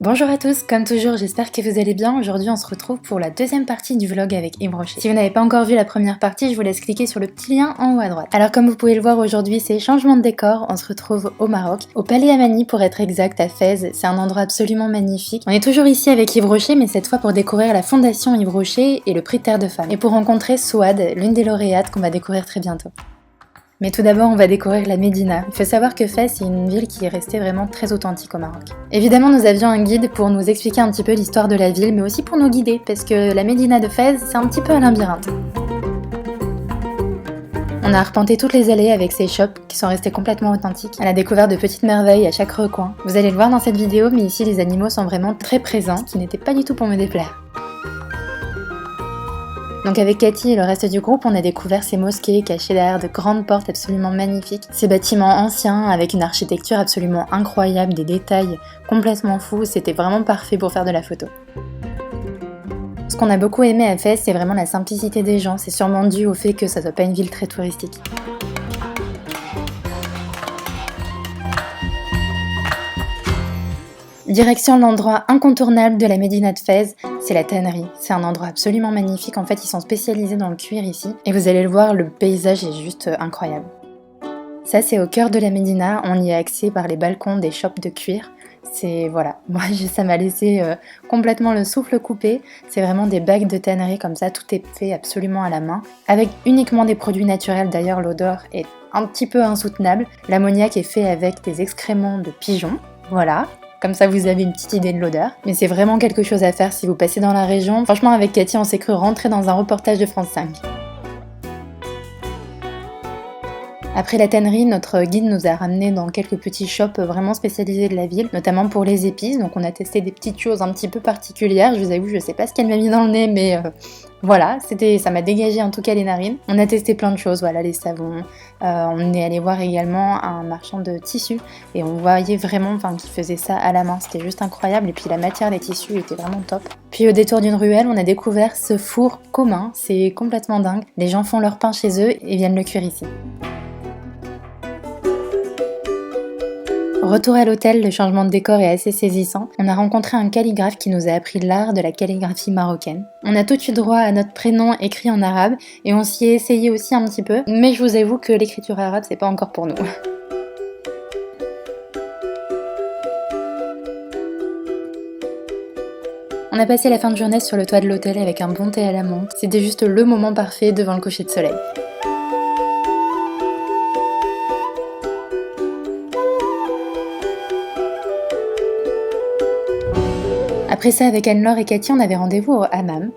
Bonjour à tous, comme toujours j'espère que vous allez bien. Aujourd'hui on se retrouve pour la deuxième partie du vlog avec Yves Rocher. Si vous n'avez pas encore vu la première partie, je vous laisse cliquer sur le petit lien en haut à droite. Alors comme vous pouvez le voir aujourd'hui, c'est changement de décor, on se retrouve au Maroc, au Palais Amani pour être exact, à Fès. C'est un endroit absolument magnifique. On est toujours ici avec Yves Rocher, mais cette fois pour découvrir la fondation Yves Rocher et le prix Terre de Femmes. Et pour rencontrer Souad, l'une des lauréates qu'on va découvrir très bientôt. Mais tout d'abord, on va découvrir la Médina. Il faut savoir que Fès est une ville qui est restée vraiment très authentique au Maroc. Évidemment, nous avions un guide pour nous expliquer un petit peu l'histoire de la ville, mais aussi pour nous guider, parce que la Médina de Fès, c'est un petit peu un labyrinthe. On a arpenté toutes les allées avec ces shops qui sont restés complètement authentiques. On a découvert de petites merveilles à chaque recoin. Vous allez le voir dans cette vidéo, mais ici les animaux sont vraiment très présents, ce qui n'était pas du tout pour me déplaire. Donc avec Cathy et le reste du groupe, on a découvert ces mosquées cachées derrière de grandes portes absolument magnifiques. Ces bâtiments anciens avec une architecture absolument incroyable, des détails complètement fous, c'était vraiment parfait pour faire de la photo. Ce qu'on a beaucoup aimé à Fès, c'est vraiment la simplicité des gens. C'est sûrement dû au fait que ça soit pas une ville très touristique. Direction l'endroit incontournable de la Médina de Fès, c'est la tannerie. C'est un endroit absolument magnifique, en fait ils sont spécialisés dans le cuir ici. Et vous allez le voir, le paysage est juste incroyable. Ça c'est au cœur de la Médina, on y a accès par les balcons des shops de cuir. C'est voilà, moi ça m'a laissé complètement le souffle coupé. C'est vraiment des bacs de tannerie comme ça, tout est fait absolument à la main. Avec uniquement des produits naturels, d'ailleurs l'odeur est un petit peu insoutenable. L'ammoniac est fait avec des excréments de pigeons, voilà. Comme ça vous avez une petite idée de l'odeur. Mais c'est vraiment quelque chose à faire si vous passez dans la région. Franchement avec Cathy on s'est cru rentrer dans un reportage de France 5. Après la tannerie, notre guide nous a ramené dans quelques petits shops vraiment spécialisés de la ville, notamment pour les épices. Donc on a testé des petites choses un petit peu particulières. Je vous avoue, je sais pas ce qu'elle m'a mis dans le nez, mais voilà, ça m'a dégagé en tout cas les narines. On a testé plein de choses, voilà, les savons. On est allé voir également un marchand de tissus et on voyait vraiment qu'il faisait ça à la main. C'était juste incroyable et puis la matière des tissus était vraiment top. Puis au détour d'une ruelle, on a découvert ce four commun. C'est complètement dingue. Les gens font leur pain chez eux et viennent le cuire ici. Retour à l'hôtel, le changement de décor est assez saisissant. On a rencontré un calligraphe qui nous a appris l'art de la calligraphie marocaine. On a tout de suite droit à notre prénom écrit en arabe et on s'y est essayé aussi un petit peu, mais je vous avoue que l'écriture arabe c'est pas encore pour nous. On a passé la fin de journée sur le toit de l'hôtel avec un bon thé à la menthe. C'était juste le moment parfait devant le coucher de soleil. Après ça, avec Anne-Laure et Cathy, on avait rendez-vous au hammam.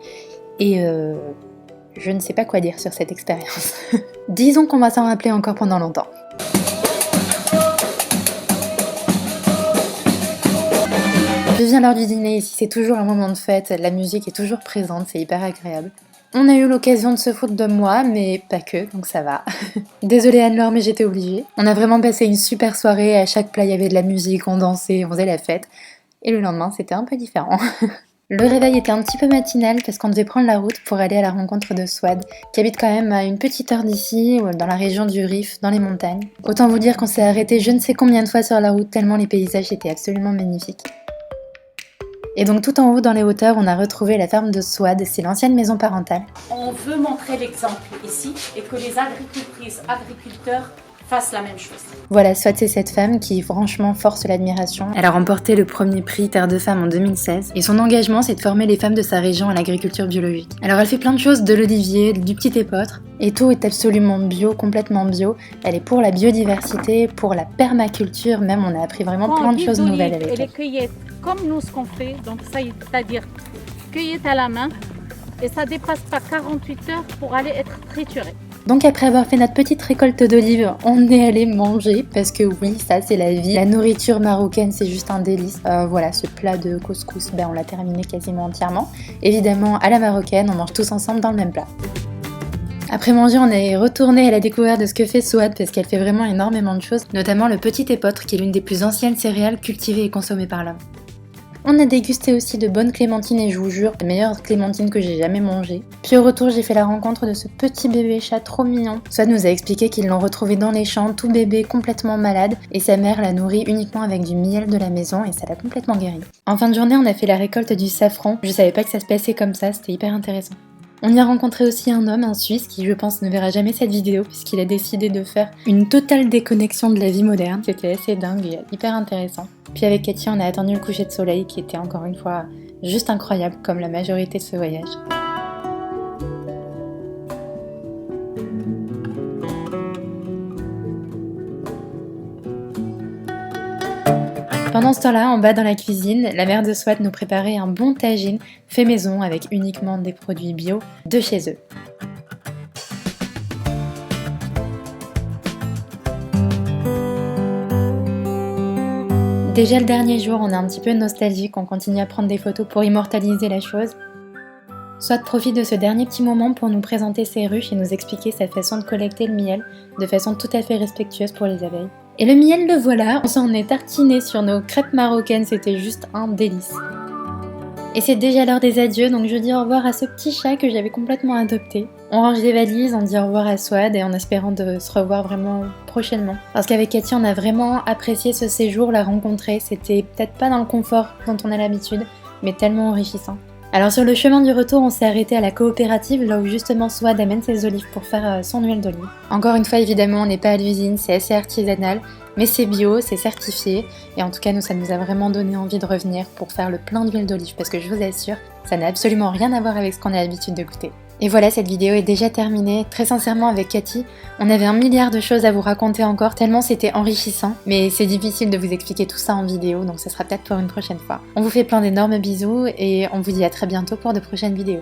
Et je ne sais pas quoi dire sur cette expérience. Disons qu'on va s'en rappeler encore pendant longtemps. Je viens l'heure du dîner, ici c'est toujours un moment de fête, la musique est toujours présente, c'est hyper agréable. On a eu l'occasion de se foutre de moi, mais pas que, donc ça va. Désolée Anne-Laure, mais j'étais obligée. On a vraiment passé une super soirée, à chaque plat il y avait de la musique, on dansait, on faisait la fête. Et le lendemain, c'était un peu différent. Le réveil était un petit peu matinal parce qu'on devait prendre la route pour aller à la rencontre de Souad, qui habite quand même à une petite heure d'ici, dans la région du Rif, dans les montagnes. Autant vous dire qu'on s'est arrêté je ne sais combien de fois sur la route, tellement les paysages étaient absolument magnifiques. Et donc tout en haut dans les hauteurs, on a retrouvé la ferme de Souad, c'est l'ancienne maison parentale. On veut montrer l'exemple ici et que les agricultrices, agriculteurs fassent la même chose. Voilà, Souad c'est cette femme qui franchement force l'admiration. Elle a remporté le premier prix Terre de Femmes en 2016 et son engagement c'est de former les femmes de sa région à l'agriculture biologique. Alors elle fait plein de choses, de l'olivier, du petit épeautre et tout est absolument bio, complètement bio. Elle est pour la biodiversité, pour la permaculture même, on a appris vraiment plein de choses nouvelles avec elle. Et les cueillettes, comme nous ce qu'on fait, donc ça c'est-à-dire cueillette à la main et ça dépasse pas 48 heures pour aller être trituré. Donc après avoir fait notre petite récolte d'olives, on est allé manger parce que oui, ça c'est la vie. La nourriture marocaine c'est juste un délice. Voilà, ce plat de couscous, on l'a terminé quasiment entièrement. Évidemment à la marocaine, on mange tous ensemble dans le même plat. Après manger, on est retourné à la découverte de ce que fait Souad parce qu'elle fait vraiment énormément de choses, notamment le petit épeautre qui est l'une des plus anciennes céréales cultivées et consommées par l'homme. On a dégusté aussi de bonnes clémentines et je vous jure, les meilleures clémentines que j'ai jamais mangées. Puis au retour, j'ai fait la rencontre de ce petit bébé chat trop mignon. Swad nous a expliqué qu'ils l'ont retrouvé dans les champs, tout bébé, complètement malade, et sa mère l'a nourri uniquement avec du miel de la maison et ça l'a complètement guéri. En fin de journée, on a fait la récolte du safran. Je savais pas que ça se passait comme ça, c'était hyper intéressant. On y a rencontré aussi un homme, un Suisse, qui je pense ne verra jamais cette vidéo puisqu'il a décidé de faire une totale déconnexion de la vie moderne. C'était assez dingue et hyper intéressant. Puis avec Cathy, on a attendu le coucher de soleil qui était encore une fois juste incroyable comme la majorité de ce voyage. Pendant ce temps-là, en bas dans la cuisine, la mère de Swad nous préparait un bon tagine fait maison avec uniquement des produits bio de chez eux. Déjà le dernier jour, on est un petit peu nostalgique, on continue à prendre des photos pour immortaliser la chose. Swad profite de ce dernier petit moment pour nous présenter ses ruches et nous expliquer sa façon de collecter le miel de façon tout à fait respectueuse pour les abeilles. Et le miel le voilà, on s'en est tartiné sur nos crêpes marocaines, c'était juste un délice. Et c'est déjà l'heure des adieux, donc je dis au revoir à ce petit chat que j'avais complètement adopté. On range les valises, on dit au revoir à Swad et en espérant de se revoir vraiment prochainement. Parce qu'avec Cathy, on a vraiment apprécié ce séjour, la rencontrer, c'était peut-être pas dans le confort dont on a l'habitude, mais tellement enrichissant. Alors sur le chemin du retour, on s'est arrêté à la coopérative, là où justement Swad amène ses olives pour faire son huile d'olive. Encore une fois, évidemment, on n'est pas à l'usine, c'est assez artisanal, mais c'est bio, c'est certifié, et en tout cas, nous, ça nous a vraiment donné envie de revenir pour faire le plein d'huile d'olive, parce que je vous assure, ça n'a absolument rien à voir avec ce qu'on a l'habitude de goûter. Et voilà, cette vidéo est déjà terminée. Très sincèrement, avec Cathy, on avait un milliard de choses à vous raconter encore, tellement c'était enrichissant. Mais c'est difficile de vous expliquer tout ça en vidéo, donc ce sera peut-être pour une prochaine fois. On vous fait plein d'énormes bisous et on vous dit à très bientôt pour de prochaines vidéos.